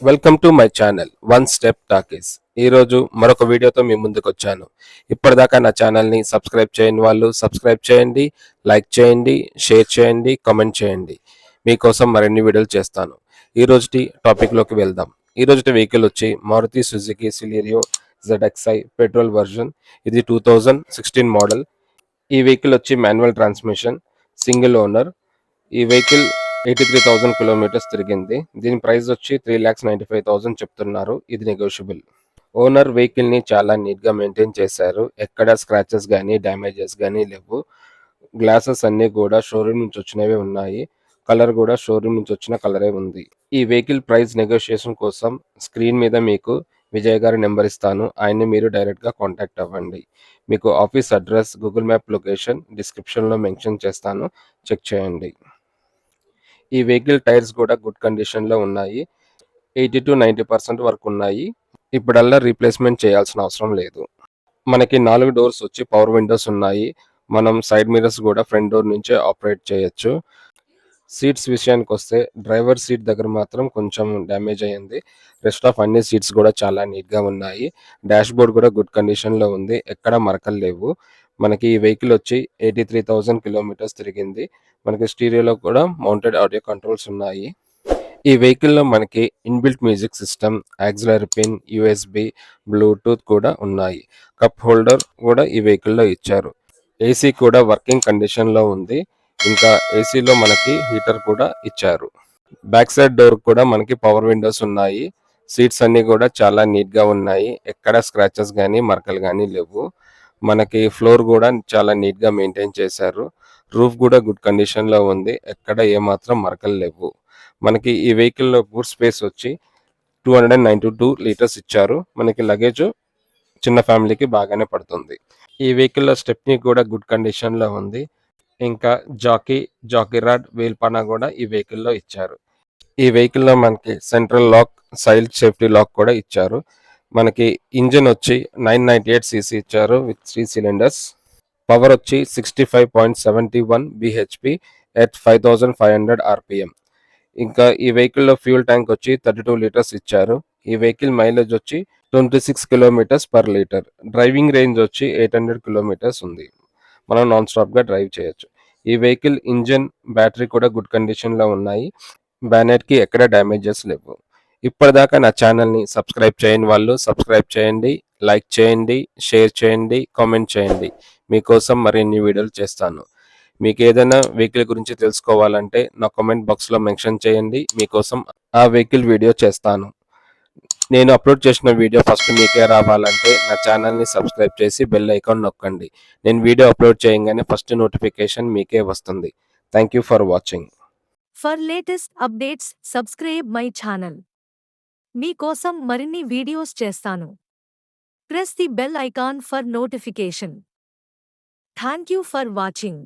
Welcome to my channel one step talkies. ఈరోజు మరొక వీడియోతో మీ ముందుకు వచ్చాను. ఇప్పటిదాకా నా ఛానల్ని సబ్స్క్రైబ్ చేయని వాళ్ళు సబ్స్క్రైబ్ చేయండి, లైక్ చేయండి, షేర్ చేయండి, కామెంట్ చేయండి. మీకోసం మరిన్ని వీడియోలు చేస్తాను. ఈరోజుటి టాపిక్లోకి వెళ్దాం. ఈరోజుటి వెహికల్ వచ్చి Maruti Suzuki Celerio ZXi petrol version. ఇది 2016 మోడల్. ఈ వెహికల్ వచ్చి మాన్యువల్ ట్రాన్స్మిషన్, సింగిల్ ఓనర్. ఈ వెహికల్ 83,000 కిలోమీటర్స్ తిరిగింది. దీని ప్రైస్ వచ్చి 3,95,000 చెప్తున్నారు. ఇది నెగోషియబుల్. ఓనర్ వెహికల్ ని చాలా నీట్ గా మెయింటైన్ చేశారు. ఎక్కడ స్క్రాచెస్ కానీ డ్యామేజెస్ కానీ లేవు. గ్లాసెస్ అన్ని కూడా షోరూమ్ నుంచి వచ్చినవే ఉన్నాయి. కలర్ కూడా షోరూమ్ నుంచి వచ్చిన కలరే ఉంది. ఈ వెహికల్ ప్రైస్ నెగోషియేషన్ కోసం స్క్రీన్ మీద మీకు విజయ్ గారి నెంబర్ ఇస్తాను. ఆయన్ని మీరు డైరెక్ట్ గా కాంటాక్ట్ అవ్వండి. మీకు office address, Google map location description లో మెన్షన్ చేస్తాను. చెక్ చేయండి. ఈ వెహికల్ టైర్స్ కూడా గుడ్ కండిషన్లో ఉన్నాయి. 80 to 90% వరకు ఉన్నాయి. ఇప్పుడల్లా రీప్లేస్మెంట్ చేయాల్సిన అవసరం లేదు. మనకి 4 డోర్స్ వచ్చి పవర్ విండోస్ ఉన్నాయి. మనం సైడ్ మిరర్స్ కూడా ఫ్రంట్ డోర్ నుంచే ఆపరేట్ చేయొచ్చు. సీట్స్ విషయానికి వస్తే డ్రైవర్ సీట్ దగ్గర మాత్రం కొంచెం డ్యామేజ్ అయ్యింది. రెస్ట్ ఆఫ్ అన్ని సీట్స్ కూడా చాలా నీట్గా ఉన్నాయి. డాష్ బోర్డ్ కూడా గుడ్ కండిషన్లో ఉంది. ఎక్కడ మరకలు లేవు. మనకి ఈ వెహికల్ వచ్చి 83,000 కిలోమీటర్స్ తిరిగింది. మనకి స్టీరియోలో కూడా మౌంటెడ్ ఆడియో కంట్రోల్స్ ఉన్నాయి. ఈ వెహికల్లో మనకి inbuilt music system, auxiliary pin, USB, Bluetooth కూడా ఉన్నాయి. కప్ హోల్డర్ కూడా ఈ వెహికల్లో ఇచ్చారు. ఏసీ కూడా వర్కింగ్ కండిషన్లో ఉంది. ఇంకా ఏసీలో మనకి హీటర్ కూడా ఇచ్చారు. బ్యాక్ సైడ్ డోర్ కూడా మనకి పవర్ విండోస్ ఉన్నాయి. సీట్స్ అన్ని కూడా చాలా నీట్గా ఉన్నాయి. ఎక్కడ స్క్రాచెస్ కానీ మరకలు కానీ లేవు. మనకి ఫ్లోర్ కూడా చాలా నీట్గా మెయింటైన్ చేశారు. రూఫ్ కూడా గుడ్ కండిషన్లో ఉంది. ఎక్కడ ఏమాత్రం మరకలు లేవు. మనకి ఈ వెహికల్లో బూట్ స్పేస్ వచ్చి 292 లీటర్స్ ఇచ్చారు. మనకి లగేజ్ చిన్న ఫ్యామిలీకి బాగానే పడుతుంది. ఈ వెహికల్లో స్టెప్నీ కూడా గుడ్ కండిషన్లో ఉంది. ఇంకా జాకీ రాడ్, వేల్పానా కూడా ఈ వెహికల్లో ఇచ్చారు. ఈ వెహికల్లో మనకి central lock, side safety lock కూడా ఇచ్చారు. మనకి ఇంజిన్ వచ్చి 998 cc ఇచ్చారు విత్ 3 cylinders. పవర్ వచ్చి 65.71 bhp at 5,500 rpm. ఇంకా ఈ వెహికల్లో ఫ్యూల్ ట్యాంక్ వచ్చి 32 లీటర్స్ ఇచ్చారు. ఈ వెహికల్ మైలేజ్ వచ్చి 26 kilometres per litre. Driving range వచ్చి 800 కిలోమీటర్స్ ఉంది. మనం నాన్ స్టాప్గా డ్రైవ్ చేయొచ్చు. ఈ వెహికల్ ఇంజిన్, బ్యాటరీ కూడా గుడ్ కండిషన్లో ఉన్నాయి. బ్యానెట్కి ఎక్కడ డ్యామేజెస్ లేవు. ఇప్పటిదాకా నా ఛానల్ని సబ్స్క్రైబ్ చేయని వాళ్ళు సబ్స్క్రైబ్ చేయండి, లైక్ చేయండి, షేర్ చేయండి, కామెంట్ చేయండి. మీకోసం మరిన్ని వీడియోలు చేస్తాను. మీకు ఏదైనా వెహికల్ గురించి తెలుసుకోవాలంటే నా కామెంట్ బాక్స్లో మెన్షన్ చేయండి. మీకోసం ఆ వెహికల్ వీడియో చేస్తాను. నేను అప్లోడ్ చేసిన వీడియో ఫస్ట్ మీకే రావాలంటే నా ఛానల్ని సబ్స్క్రైబ్ చేసి బెల్ ఐకాన్ నొక్కండి. నేను వీడియో అప్లోడ్ చేయగానే ఫస్ట్ నోటిఫికేషన్ మీకే వస్తుంది. Thank you for watching. For latest updates, subscribe my channel. మీకోసం మరిన్ని వీడియోస్ చేస్తాను. Press the bell icon for notification. Thank you for watching.